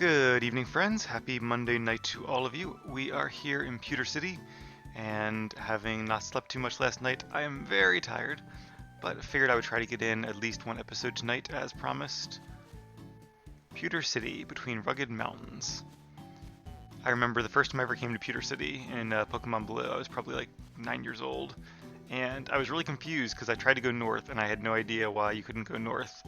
Good evening, friends. Happy Monday night to all of you. We are here in Pewter City, and having not slept too much last night, I am very tired, but figured I would try to get in at least one episode tonight as promised. Pewter City, between rugged mountains. I remember the first time I ever came to Pewter City in Pokemon Blue. I was probably like 9 years old, and I was really confused because I tried to go north and I had no idea why you couldn't go north.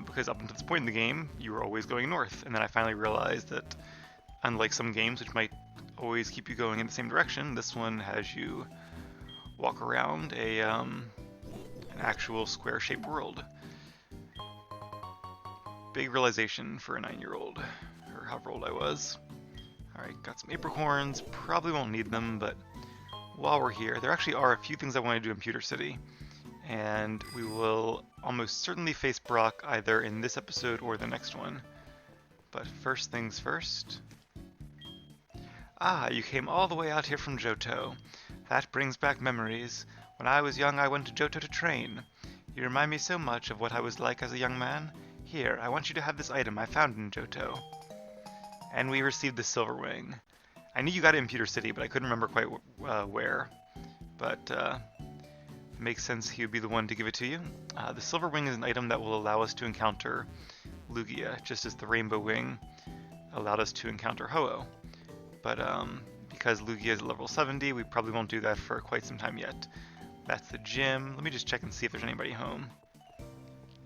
Because up until this point in the game, you were always going north, and then I finally realized that unlike some games which might always keep you going in the same direction, this one has you walk around an actual square-shaped world. Big realization for a 9-year-old, or however old I was. Alright, got some apricorns, probably won't need them, but while we're here, there actually are a few things I want to do in Pewter City, and we will almost certainly face Brock either in this episode or the next one. But first things first. Ah, you came all the way out here from Johto. That brings back memories. When I was young, I went to Johto to train. You remind me so much of what I was like as a young man. Here, I want you to have this item I found in Johto. And we received the Silver Wing. I knew you got it in Pewter City, but I couldn't remember quite where. But makes sense he would be the one to give it to you. The Silver Wing is an item that will allow us to encounter Lugia, just as the Rainbow Wing allowed us to encounter Ho-Oh. But because Lugia is level 70, we probably won't do that for quite some time yet. That's the gym. Let me just check and see if there's anybody home.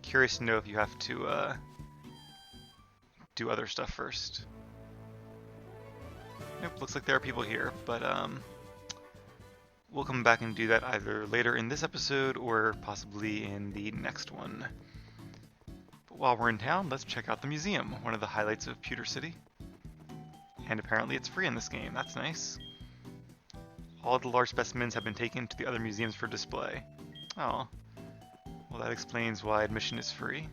Curious to know if you have to do other stuff first. Nope, looks like there are people here, but we'll come back and do that either later in this episode or possibly in the next one. But while we're in town, let's check out the museum, one of the highlights of Pewter City. And apparently it's free in this game, that's nice. All the large specimens have been taken to the other museums for display. Oh, well that explains why admission is free.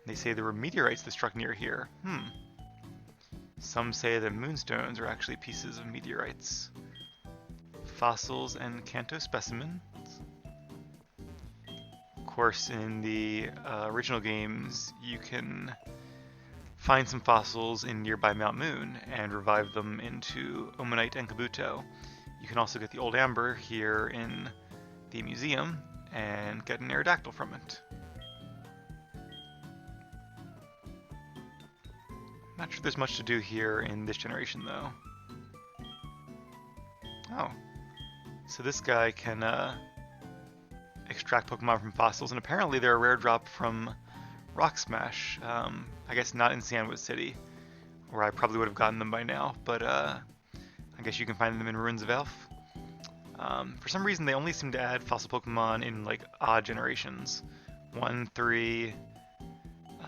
They say there were meteorites that struck near here. Some say that moonstones are actually pieces of meteorites. Fossils and Kanto specimens. Of course, in the original games, you can find some fossils in nearby Mount Moon and revive them into Omanite and Kabuto. You can also get the old amber here in the museum and get an Aerodactyl from it. Not sure there's much to do here in this generation, though. Oh. So this guy can extract Pokemon from fossils, and apparently they're a rare drop from Rock Smash. I guess not in Sandwood City, where I probably would have gotten them by now, but I guess you can find them in Ruins of Elf. For some reason, they only seem to add fossil Pokemon in like odd generations. 1, 3.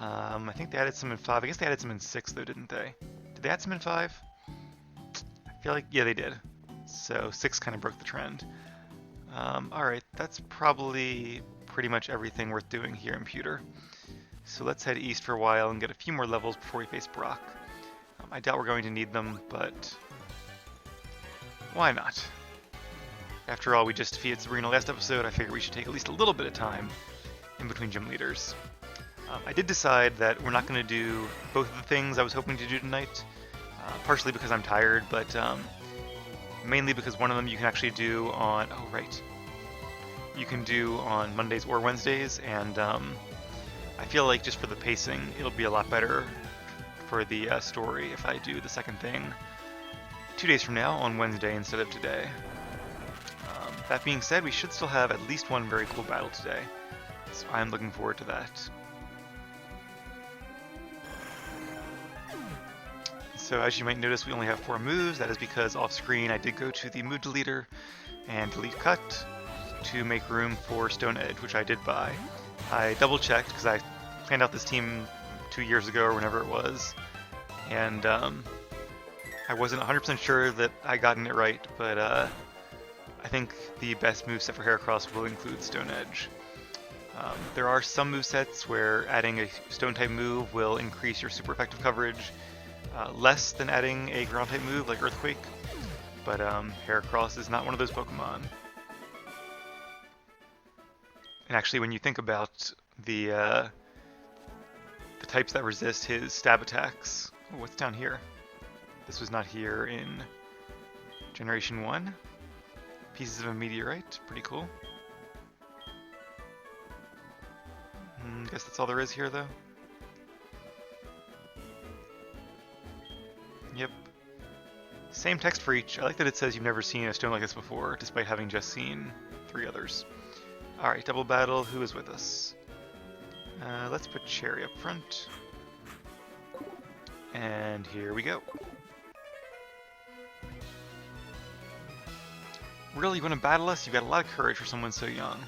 I think they added some in 5. I guess they added some in 6, though, didn't they? Did they add some in 5? I feel like, yeah, they did. So 6 kind of broke the trend. Alright, that's probably pretty much everything worth doing here in Pewter. So let's head east for a while and get a few more levels before we face Brock. I doubt we're going to need them, but why not? After all, we just defeated Sabrina last episode. I figure we should take at least a little bit of time in between gym leaders. I did decide that we're not going to do both of the things I was hoping to do tonight, partially because I'm tired, but mainly because one of them you can actually do on, oh right, you can do on Mondays or Wednesdays, and I feel like just for the pacing, it'll be a lot better for the story if I do the second thing 2 days from now on Wednesday instead of today. That being said, we should still have at least one very cool battle today, so I'm looking forward to that. So as you might notice, we only have 4 moves. That is because off screen I did go to the mood deleter and delete cut to make room for Stone Edge, which I did buy. I double checked because I planned out this team 2 years ago or whenever it was, and I wasn't 100% sure that I gotten it right, but I think the best moveset for Heracross will include Stone Edge. There are some movesets where adding a Stone type move will increase your super effective coverage, less than adding a ground type move like Earthquake, but Heracross is not one of those Pokemon. And actually, when you think about the types that resist his stab attacks. Ooh, what's down here? This was not here in Generation 1. Pieces of a meteorite, pretty cool. Guess that's all there is here, though. Yep. Same text for each. I like that it says you've never seen a stone like this before, despite having just seen 3 others. Alright, double battle. Who is with us? Let's put Cherry up front. And here we go. Really, you want to battle us? You've got a lot of courage for someone so young.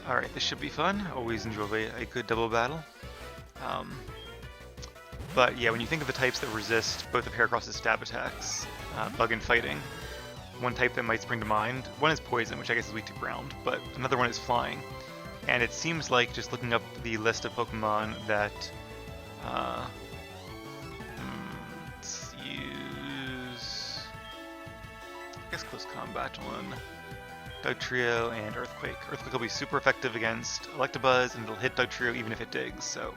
Alright, this should be fun. Always enjoy a good double battle. But yeah, when you think of the types that resist both of Heracross' stab attacks, bug and fighting, one type that might spring to mind, one is poison, which I guess is weak to ground, but another one is flying. And it seems like, just looking up the list of Pokemon, that let's use, I guess, close combat on Dugtrio and Earthquake. Earthquake will be super effective against Electabuzz, and it'll hit Dugtrio even if it digs, so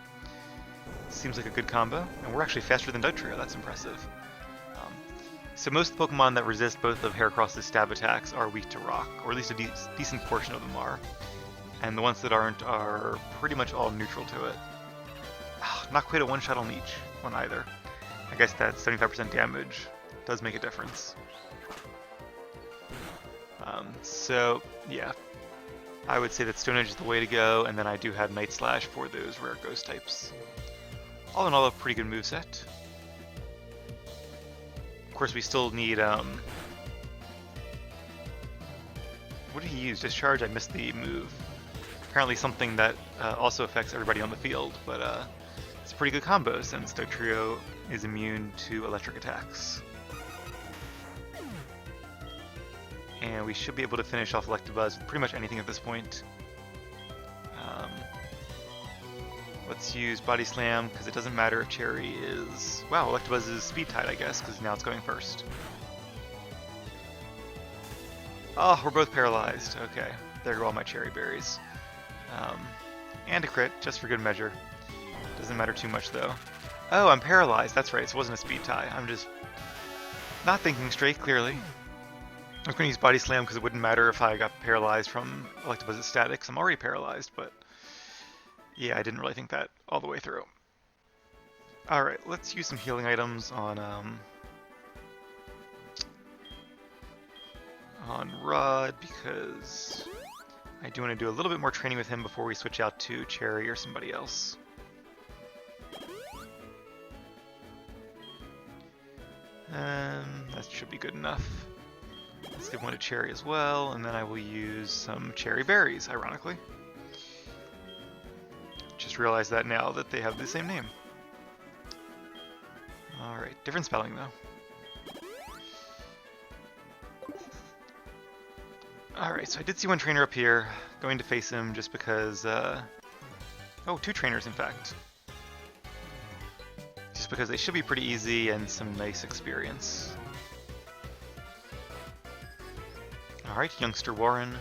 seems like a good combo. And we're actually faster than Dugtrio, that's impressive. So most of the Pokemon that resist both of Heracross' stab attacks are weak to rock, or at least a decent portion of them are. And the ones that aren't are pretty much all neutral to it. Not quite a one-shot on each one either. I guess that 75% damage does make a difference. So yeah, I would say that Stone Edge is the way to go, and then I do have Night Slash for those rare ghost types. All in all, a pretty good moveset. Of course, we still need, what did he use? Discharge? I missed the move. Apparently something that also affects everybody on the field, but it's a pretty good combo since Dugtrio is immune to electric attacks. And we should be able to finish off Electabuzz with pretty much anything at this point. Let's use Body Slam, because it doesn't matter if Cherry is... Wow, Electabuzz is speed tied, I guess, because now it's going first. Oh, we're both paralyzed. Okay, there go all my Cherry Berries. And a crit, just for good measure. Doesn't matter too much, though. Oh, I'm paralyzed. That's right, so it wasn't a speed tie. I'm just not thinking straight, clearly. I was going to use Body Slam because it wouldn't matter if I got paralyzed from Electabuzz's statics. I'm already paralyzed, but yeah, I didn't really think that all the way through. Alright, let's use some healing items on Rod, because I do want to do a little bit more training with him before we switch out to Cherry or somebody else. That should be good enough. Let's give one to Cherry as well, and then I will use some Cherry Berries, ironically. Just realized that now that they have the same name. Alright, different spelling though. Alright, so I did see one trainer up here. Going to face him just because, oh, 2 trainers in fact. Just because they should be pretty easy and some nice experience. Alright, Youngster Warren.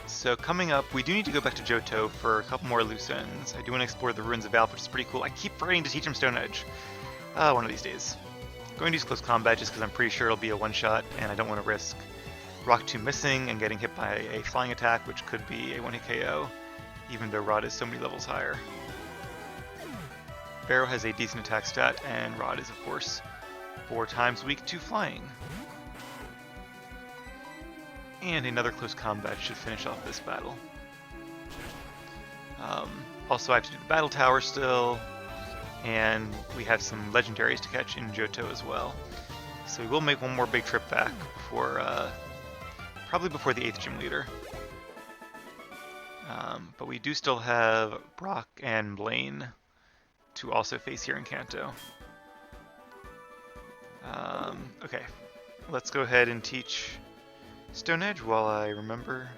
So coming up, we do need to go back to Johto for a couple more loose ends. I do want to explore the Ruins of Alph, which is pretty cool. I keep forgetting to teach him Stone Edge. One of these days. Going to use Close Combat just because I'm pretty sure it'll be a one-shot, and I don't want to risk Rock 2 missing and getting hit by a flying attack, which could be a one-hit KO, even though Rod is so many levels higher. Barrow has a decent attack stat, and Rod is, of course, 4 times weak to flying. And another close combat should finish off this battle. Also, I have to do the battle tower still, and we have some legendaries to catch in Johto as well. So we will make one more big trip back before, probably before the 8th gym leader. But we do still have Brock and Blaine to also face here in Kanto. Okay, let's go ahead and teach Stone Edge while I remember.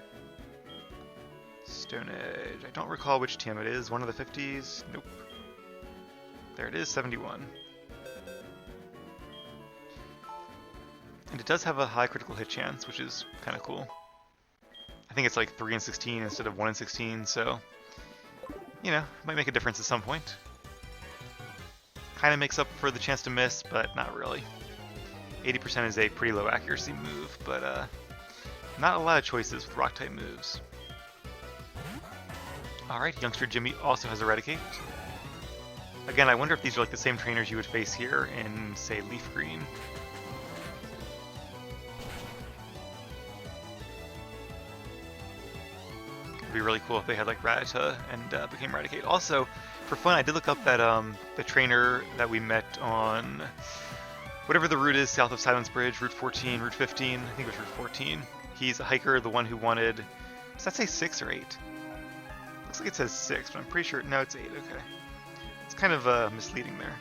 Stone Edge. I don't recall which team it is. One of the 50s? Nope. There it is, 71. And it does have a high critical hit chance, which is kind of cool. I think it's like 3 in 16 instead of 1 in 16, so you know, might make a difference at some point. Kind of makes up for the chance to miss, but not really. 80% is a pretty low accuracy move, but not a lot of choices with rock-type moves. Alright, youngster Jimmy also has Eradicate. Again, I wonder if these are like the same trainers you would face here in, say, Leaf Green. It'd be really cool if they had like Rattata and became Eradicate. Also, for fun, I did look up that the trainer that we met on whatever the route is south of Silence Bridge, Route 14, Route 15, I think it was Route 14. He's a hiker, the one who wanted, does that say 6 or 8? Looks like it says 6, but I'm pretty sure, no, it's 8, okay. It's kind of misleading there.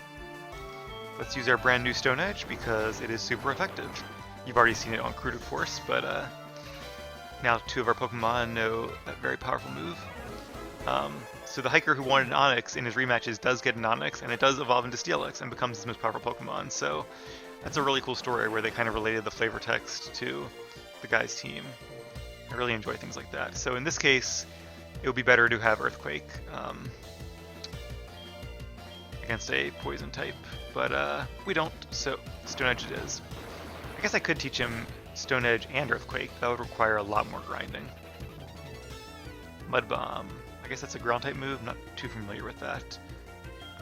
Let's use our brand new Stone Edge because it is super effective. You've already seen it on Crude, of course, but now 2 of our Pokemon know that very powerful move. So the hiker who wanted an Onix in his rematches does get an Onix, and it does evolve into Steelix and becomes his most powerful Pokemon. So that's a really cool story where they kind of related the flavor text to the guy's team. I really enjoy things like that. So in this case, it would be better to have Earthquake against a poison type, but we don't, so Stone Edge it is. I guess I could teach him Stone Edge and Earthquake. That would require a lot more grinding. Mud Bomb. I guess that's a ground type move. Not too familiar with that.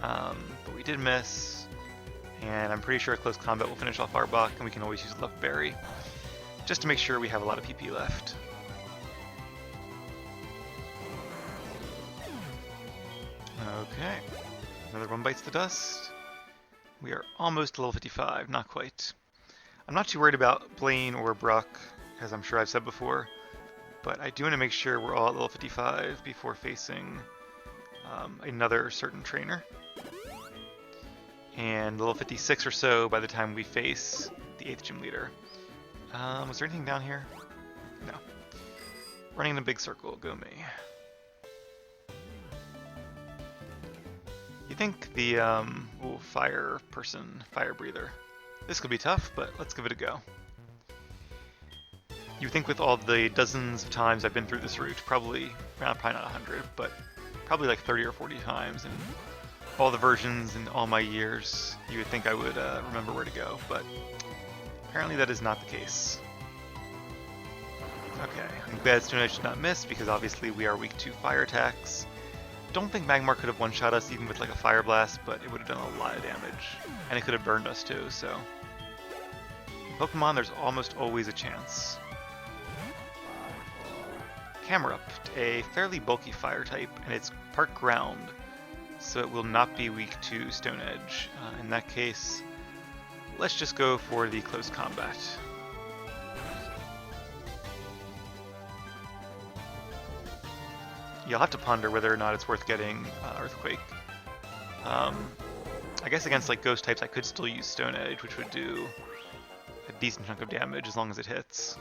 But we did miss, and I'm pretty sure Close Combat will finish off Arbok, and we can always use Left Berry just to make sure we have a lot of PP left. Okay, another one bites the dust. We are almost to level 55, not quite. I'm not too worried about Blaine or Brock, as I'm sure I've said before, but I do want to make sure we're all at level 55 before facing another certain trainer. And level 56 or so by the time we face the 8th gym leader. Was there anything down here? No. Running in a big circle, go me. You think the fire person, fire breather. This could be tough, but let's give it a go. You think with all the dozens of times I've been through this route, probably not 100, but probably like 30 or 40 times, and all the versions in all my years, you would think I would remember where to go, but apparently that is not the case. Okay, I'm glad Stone Edge did not miss, because obviously we are weak to fire attacks. Don't think Magmar could have one-shot us even with like a Fire Blast, but it would have done a lot of damage, and it could have burned us too, so. In Pokemon, there's almost always a chance. Camerupt, a fairly bulky fire type, and it's part ground, so it will not be weak to Stone Edge. In that case, let's just go for the close combat. You'll have to ponder whether or not it's worth getting Earthquake. I guess against like ghost types I could still use Stone Edge, which would do a decent chunk of damage as long as it hits.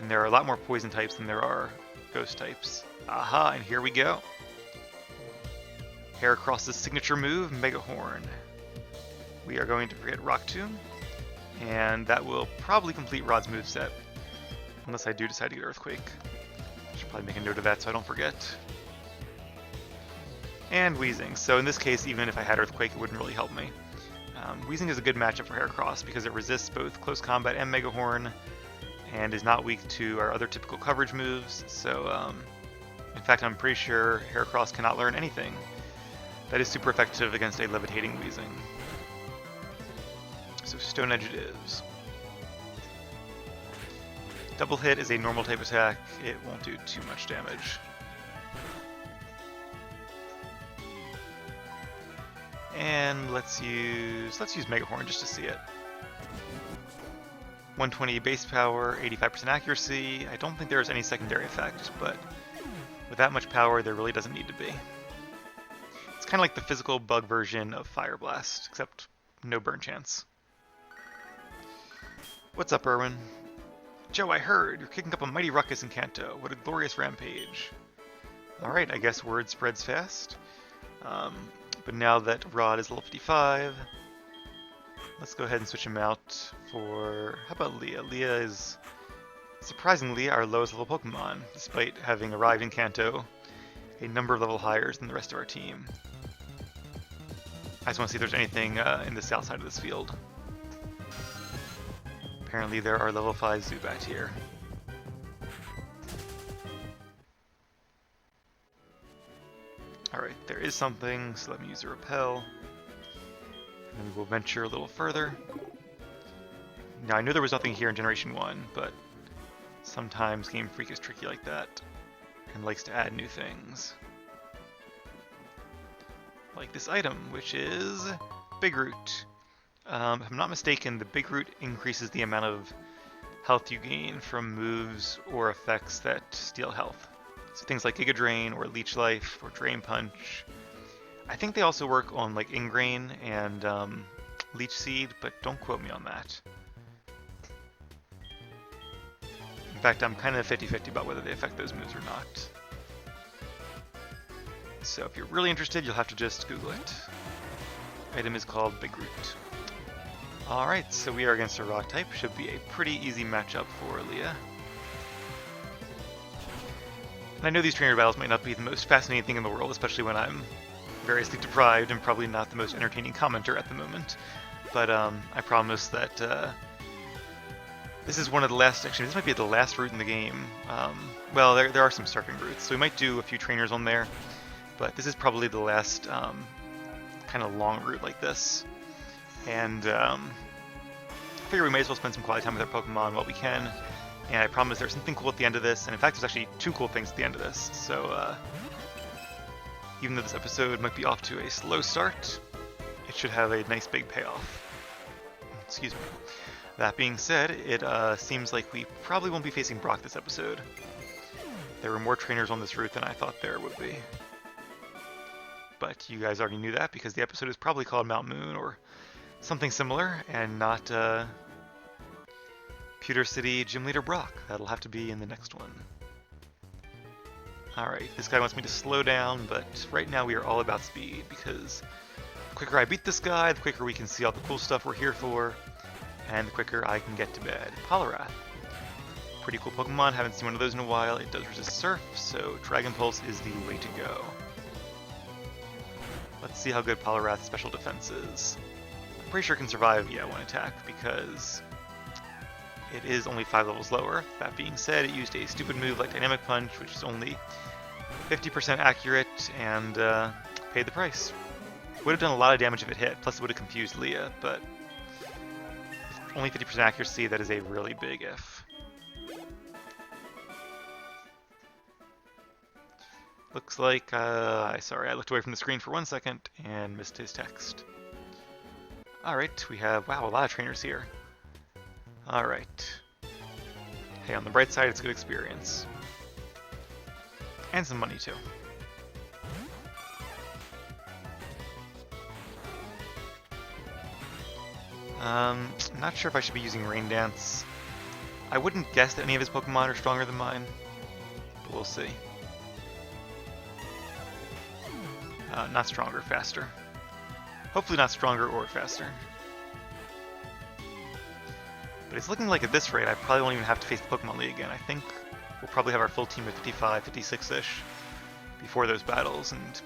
And there are a lot more poison types than there are ghost types. Aha, and here we go. Heracross' signature move, Mega Horn. We are going to forget Rock Tomb, and that will probably complete Rod's moveset, unless I do decide to get Earthquake. Should probably make a note of that so I don't forget. And Weezing. So in this case, even if I had Earthquake, it wouldn't really help me. Weezing is a good matchup for Heracross because it resists both Close Combat and Mega Horn, and is not weak to our other typical coverage moves. So, in fact, I'm pretty sure Heracross cannot learn anything that is super effective against a levitating Weezing. So Stone Edge it is. Double hit is a normal type attack. It won't do too much damage. And let's use Mega Horn just to see it. 120 base power, 85% accuracy. I don't think there's any secondary effect, but with that much power, there really doesn't need to be. It's kind of like the physical bug version of Fire Blast, except no burn chance. What's up, Erwin? Joe, I heard you're kicking up a mighty ruckus in Kanto. What a glorious rampage. Alright, I guess word spreads fast. But now that Rod is level 55, let's go ahead and switch him out for... How about Leah? Leah is surprisingly our lowest level Pokemon, despite having arrived in Kanto a number of level higher than the rest of our team. I just want to see if there's anything in the south side of this field. Apparently there are level 5 Zubat here. Alright, there is something, so let me use a repel. And then we will venture a little further. Now I knew there was nothing here in Generation 1, but sometimes Game Freak is tricky like that and likes to add new things. Like this item, which is Big Root. If I'm not mistaken, the Big Root increases the amount of health you gain from moves or effects that steal health. So things like Giga Drain or Leech Life or Drain Punch. I think they also work on like Ingrain and Leech Seed, but don't quote me on that. In fact, I'm kind of 50-50 about whether they affect those moves or not. So if you're really interested, you'll have to just Google it. Item is called Big Root. Alright, so we are against a rock type. Should be a pretty easy matchup for Leah. And I know these trainer battles might not be the most fascinating thing in the world, especially when I'm variously deprived and probably not the most entertaining commenter at the moment. But I promise that this is one of the last, actually this might be the last route in the game. Well, there are some surfing routes, so we might do a few trainers on there. But this is probably the last kind of long route like this. And I figure we may as well spend some quality time with our Pokemon while we can. And I promise there's something cool at the end of this. And in fact, there's actually 2 cool things at the end of this. So even though this episode might be off to a slow start, it should have a nice big payoff. Excuse me. That being said, it seems like we probably won't be facing Brock this episode. There were more trainers on this route than I thought there would be. But you guys already knew that because the episode is probably called Mount Moon or something similar, and not Pewter City Gym Leader Brock. That'll have to be in the next one. Alright, this guy wants me to slow down, but right now we are all about speed, because the quicker I beat this guy, the quicker we can see all the cool stuff we're here for, and the quicker I can get to bed. Poliwrath. Pretty cool Pokemon, haven't seen one of those in a while. It does resist Surf, so Dragon Pulse is the way to go. Let's see how good Poliwrath's special defense is. I'm pretty sure it can survive, one attack, because it is only 5 levels lower. That being said, it used a stupid move like Dynamic Punch, which is only 50% accurate, and paid the price. Would have done a lot of damage if it hit, plus it would have confused Leah, but only 50% accuracy, that is a really big if. Looks like, sorry, I looked away from the screen for 1 second and missed his text. Alright, we have, wow, a lot of trainers here. Alright. Hey, on the bright side, it's a good experience. And some money, too. Not sure if I should be using Rain Dance. I wouldn't guess that any of his Pokemon are stronger than mine, but we'll see. Not stronger, faster. Hopefully not stronger or faster. But it's looking like at this rate I probably won't even have to face the Pokemon League again. I think we'll probably have our full team of 55, 56-ish before those battles, and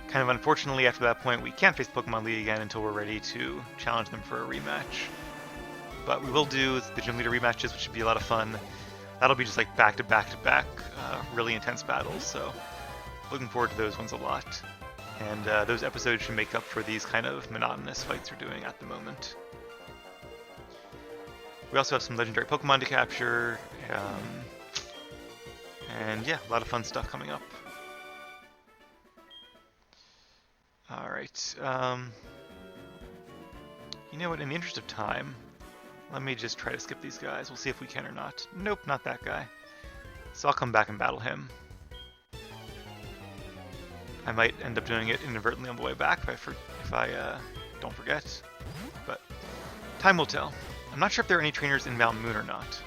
kind of unfortunately after that point we can't face the Pokemon League again until we're ready to challenge them for a rematch. But we will do the Gym Leader rematches, which should be a lot of fun. That'll be just like back-to-back-to-back really intense battles, so looking forward to those ones a lot. And those episodes should make up for these kind of monotonous fights we're doing at the moment. We also have some legendary Pokemon to capture, and yeah, a lot of fun stuff coming up. Alright, you know what, in the interest of time, let me just try to skip these guys. We'll see if we can or not. Nope, not that guy. So I'll come back and battle him. I might end up doing it inadvertently on the way back if I don't forget, but time will tell. I'm not sure if there are any trainers in Mount Moon or not.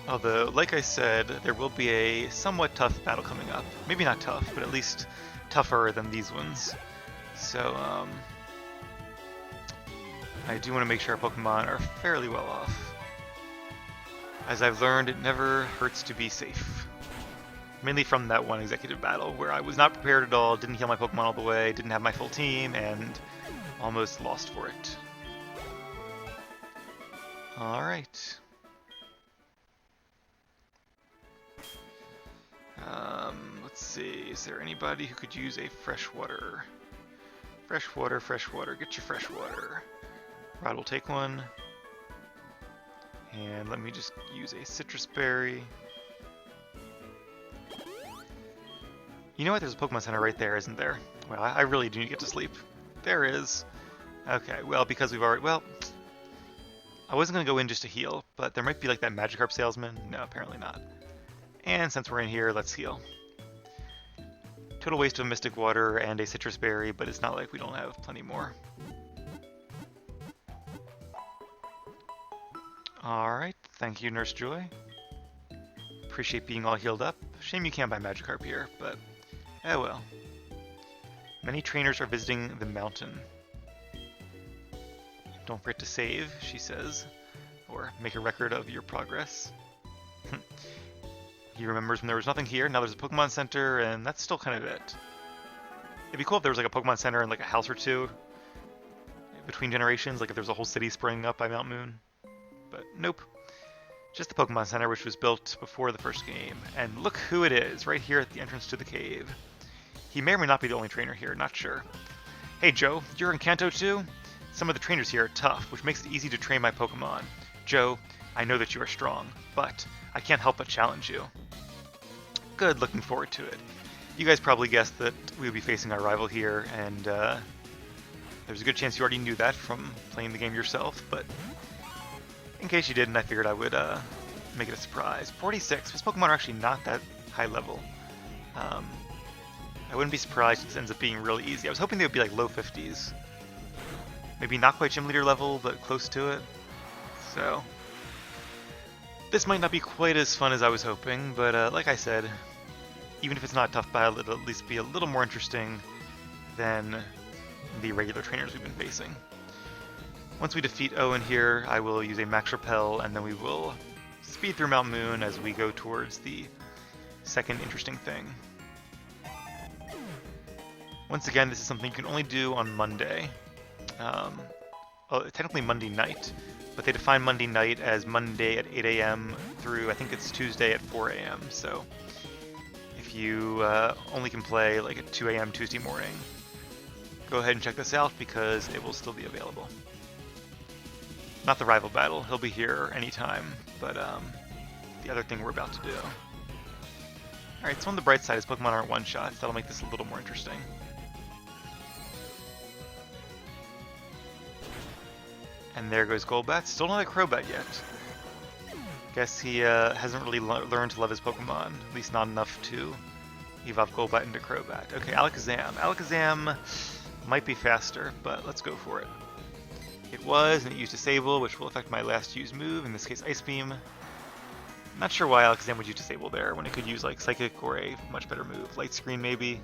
Although, like I said, there will be a somewhat tough battle coming up. Maybe not tough, but at least tougher than these ones. So, I do want to make sure our Pokemon are fairly well off. As I've learned, it never hurts to be safe. Mainly from that one executive battle where I was not prepared at all, didn't heal my Pokemon all the way, didn't have my full team, and almost lost for it. Alright. Let's see, is there anybody who could use a freshwater? Freshwater, get your freshwater. Rod will take one. And let me just use a citrus berry. You know what, there's a Pokemon Center right there, isn't there? Well, I really do need to get to sleep. There is. Okay, well, because we've already, well, I wasn't going to go in just to heal, but there might be like that Magikarp salesman. No, apparently not. And since we're in here, let's heal. Total waste of Mystic Water and a citrus berry, but it's not like we don't have plenty more. Alright, thank you, Nurse Joy. Appreciate being all healed up. Shame you can't buy Magikarp here, but oh well. Many trainers are visiting the mountain. Don't forget to save, she says, or make a record of your progress. He remembers when there was nothing here, now there's a Pokemon Center, and that's still kind of it. It'd be cool if there was like a Pokemon Center and like a house or two between generations, like if there was a whole city springing up by Mount Moon. But nope. Just the Pokemon Center, which was built before the first game. And look who it is, right here at the entrance to the cave. He may or may not be the only trainer here, not sure. Hey Joe, you're in Kanto too? Some of the trainers here are tough, which makes it easy to train my Pokemon. Joe, I know that you are strong, but I can't help but challenge you. Good, looking forward to it. You guys probably guessed that we would be facing our rival here, and there's a good chance you already knew that from playing the game yourself, but in case you didn't, I figured I would make it a surprise. 46. His Pokemon are actually not that high level. I wouldn't be surprised if this ends up being really easy. I was hoping they would be like low 50s. Maybe not quite Gym Leader level, but close to it. So this might not be quite as fun as I was hoping, but like I said, even if it's not a tough battle, it'll at least be a little more interesting than the regular trainers we've been facing. Once we defeat Owen here, I will use a Max Repel, and then we will speed through Mount Moon as we go towards the second interesting thing. Once again, this is something you can only do on Monday. Well, technically Monday night, but they define Monday night as Monday at 8 a.m. through, I think it's Tuesday at 4 a.m. So if you only can play like at 2 a.m. Tuesday morning, go ahead and check this out because it will still be available. Not the rival battle, he'll be here anytime, but the other thing we're about to do. Alright, so on the bright side is Pokemon aren't one-shots, that'll make this a little more interesting. And there goes Golbat, still not a Crobat yet. Guess he hasn't really learned to love his Pokemon, at least not enough to evolve Golbat into Crobat. Okay, Alakazam. Alakazam might be faster, but let's go for it. It was, and it used Disable, which will affect my last used move, in this case Ice Beam. Not sure why Alakazam would use Disable there, when it could use like Psychic or a much better move. Light Screen maybe.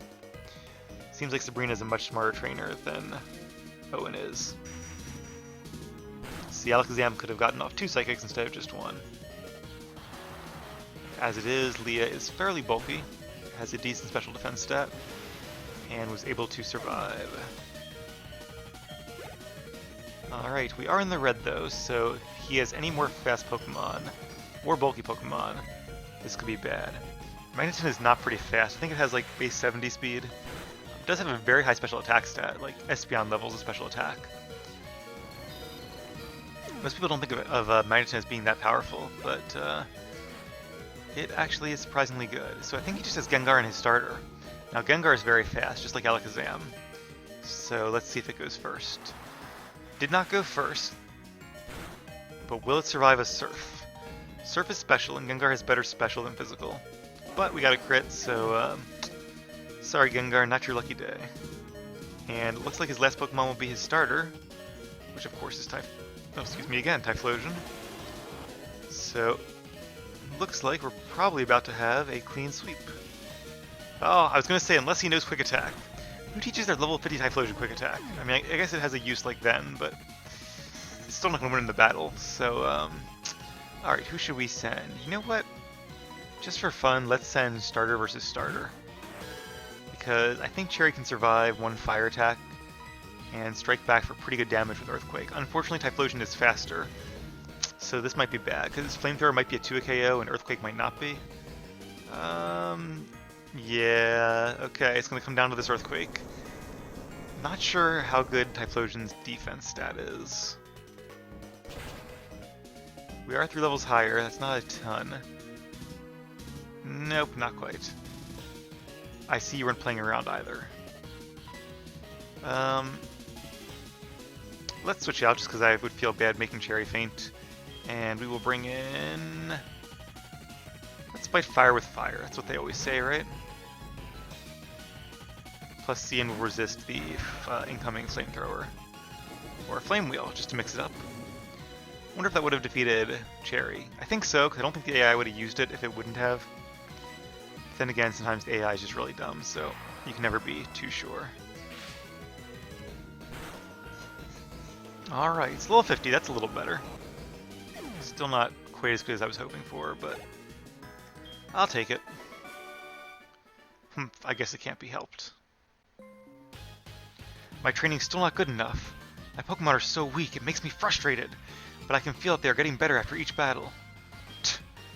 Seems like Sabrina's a much smarter trainer than Owen is. See, Alakazam could have gotten off 2 Psychics instead of just 1. As it is, Leah is fairly bulky, has a decent special defense stat, and was able to survive. Alright, we are in the red though, so if he has any more fast Pokemon, or bulky Pokemon, this could be bad. Magneton is not pretty fast, I think it has like base 70 speed. It does have a very high special attack stat, like Espeon levels of special attack. Most people don't think of Magneton as being that powerful, but it actually is surprisingly good. So I think he just has Gengar in his starter. Now Gengar is very fast, just like Alakazam. So let's see if it goes first. Did not go first, but will it survive a Surf? Surf is special, and Gengar has better special than physical. But we got a crit, so sorry Gengar, not your lucky day. And it looks like his last Pokemon will be his starter, which of course is Typhlosion. So looks like we're probably about to have a clean sweep. Oh, I was going to say, unless he knows Quick Attack. Who teaches their level 50 Typhlosion Quick Attack? I mean, I guess it has a use like then, but it's still not going to win in the battle. So Alright, who should we send? You know what? Just for fun, let's send starter versus starter. Because I think Cherry can survive one fire attack and strike back for pretty good damage with Earthquake. Unfortunately, Typhlosion is faster, so this might be bad, because Flamethrower might be a 2-hit KO and Earthquake might not be. Yeah, okay, it's going to come down to this Earthquake. Not sure how good Typhlosion's defense stat is. We are 3 levels higher, that's not a ton. Nope, not quite. I see you weren't playing around either. Let's switch out just because I would feel bad making Cherry faint. And we will bring in... Let's fight fire with fire, that's what they always say, right? Plus CN will resist the incoming Flamethrower. Or Flame Wheel, just to mix it up. Wonder if that would have defeated Cherry. I think so, because I don't think the AI would have used it if it wouldn't have. Then again, sometimes the AI is just really dumb, so you can never be too sure. Alright, it's level 50, that's a little better. Still not quite as good as I was hoping for, but I'll take it. I guess it can't be helped. My training's still not good enough. My Pokemon are so weak, it makes me frustrated. But I can feel that they are getting better after each battle.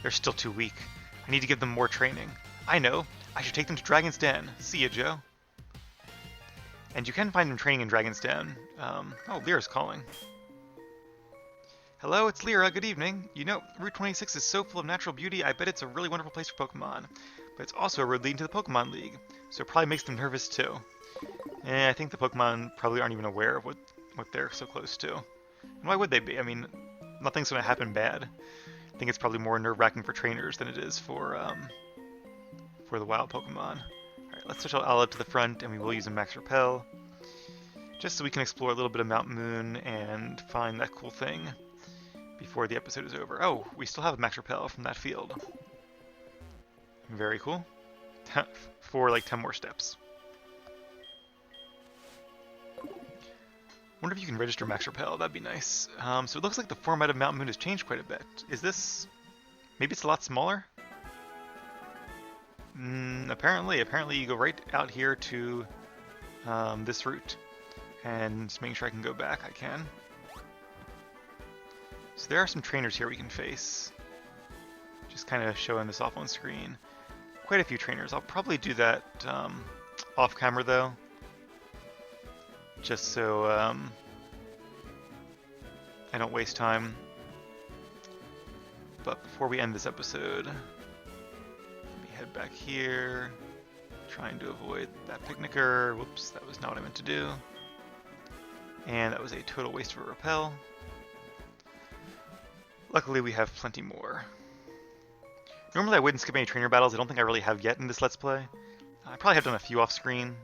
They're still too weak. I need to give them more training. I know. I should take them to Dragon's Den. See ya, Joe. And you can find them training in Dragon's Den. Oh, Lyra's calling. Hello, it's Lyra. Good evening. You know, Route 26 is so full of natural beauty, I bet it's a really wonderful place for Pokemon. But it's also a road leading to the Pokemon League, so it probably makes them nervous too. I think the Pokemon probably aren't even aware of what they're so close to. And why would they be? I mean, nothing's going to happen bad. I think it's probably more nerve-wracking for trainers than it is for the wild Pokemon. Alright, let's switch out Olive to the front, and we will use a Max Repel. Just so we can explore a little bit of Mount Moon and find that cool thing before the episode is over. Oh, we still have a Max Repel from that field. Very cool. For like 10 more steps. Wonder if you can register Max Repel, that'd be nice. So it looks like the format of Mount Moon has changed quite a bit. Is this... maybe it's a lot smaller? Apparently you go right out here to this route. And just making sure I can go back, I can. So there are some trainers here we can face. Just kind of showing this off on screen. Quite a few trainers. I'll probably do that off camera though. Just so I don't waste time. But before we end this episode, let me head back here, trying to avoid that picnicker. Whoops, that was not what I meant to do. And that was a total waste of a repel. Luckily we have plenty more. Normally I wouldn't skip any trainer battles. I don't think I really have yet in this Let's Play. I probably have done a few off screen,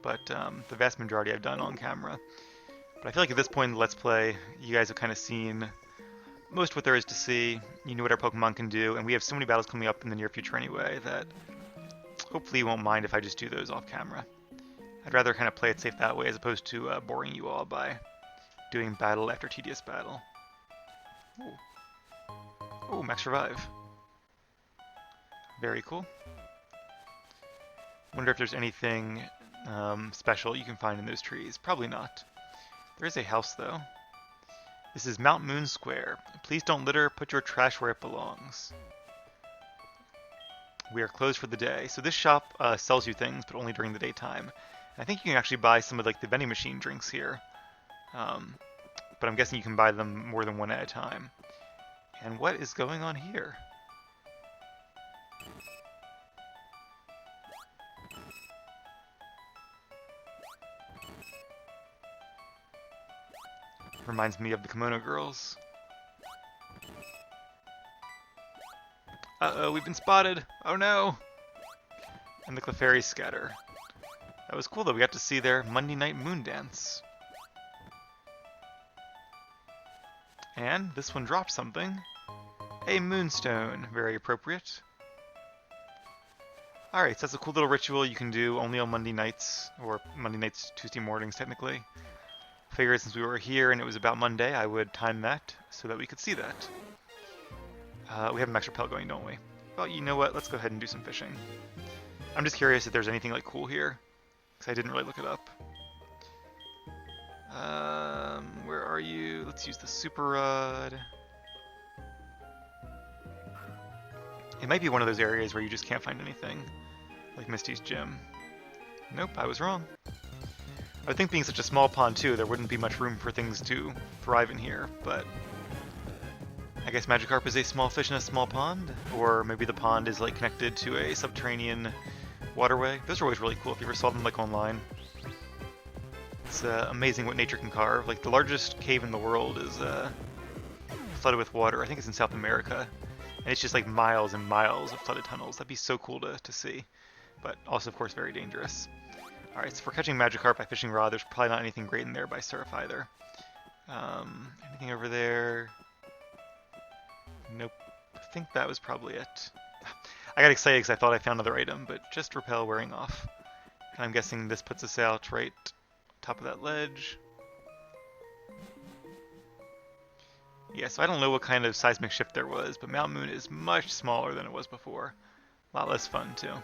but the vast majority I've done on camera. But I feel like at this point in the Let's Play, you guys have kind of seen most of what there is to see. You know what our Pokemon can do, and we have so many battles coming up in the near future anyway that hopefully you won't mind if I just do those off camera. I'd rather kind of play it safe that way as opposed to boring you all by doing battle after tedious battle. Ooh. Oh, Max Revive. Very cool. Wonder if there's anything special you can find in those trees. Probably not. There is a house though. This is Mount Moon Square. Please don't litter, put your trash where it belongs. We are closed for the day. So this shop sells you things, but only during the daytime. And I think you can actually buy some of like the vending machine drinks here. But I'm guessing you can buy them more than one at a time. And what is going on here? Reminds me of the Kimono Girls. Uh-oh, we've been spotted! Oh no! And the Clefairy scatter. That was cool though, we got to see their Monday night moon dance. And this one dropped something. A moonstone, very appropriate. Alright, so that's a cool little ritual you can do only on Monday nights, or Monday nights, Tuesday mornings technically. Figured since we were here and it was about Monday, I would time that so that we could see that. We have a max repel going, don't we? Well, you know what? Let's go ahead and do some fishing. I'm just curious if there's anything like cool here, because I didn't really look it up. Where are you? Let's use the super rod. It might be one of those areas where you just can't find anything, like Misty's gym. Nope, I was wrong. I would think being such a small pond too, there wouldn't be much room for things to thrive in here, but I guess Magikarp is a small fish in a small pond, or maybe the pond is like connected to a subterranean waterway. Those are always really cool if you ever saw them like online. It's amazing what nature can carve. Like the largest cave in the world is flooded with water. I think it's in South America, and it's just like miles and miles of flooded tunnels. That'd be so cool to see, but also of course very dangerous. All right, so for catching Magikarp by fishing rod, there's probably not anything great in there by surf either. Anything over there? Nope. I think that was probably it. I got excited because I thought I found another item, but just repel wearing off. And I'm guessing this puts us out right top of that ledge. Yeah, so I don't know what kind of seismic shift there was, but Mount Moon is much smaller than it was before. A lot less fun too.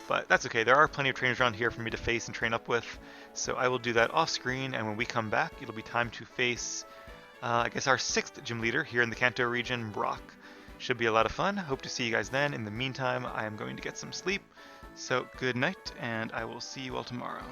But that's okay, there are plenty of trainers around here for me to face and train up with, so I will do that off screen, and when we come back, it'll be time to face, I guess, our 6th gym leader here in the Kanto region, Brock. Should be a lot of fun. Hope to see you guys then. In the meantime, I am going to get some sleep, so good night, and I will see you all tomorrow.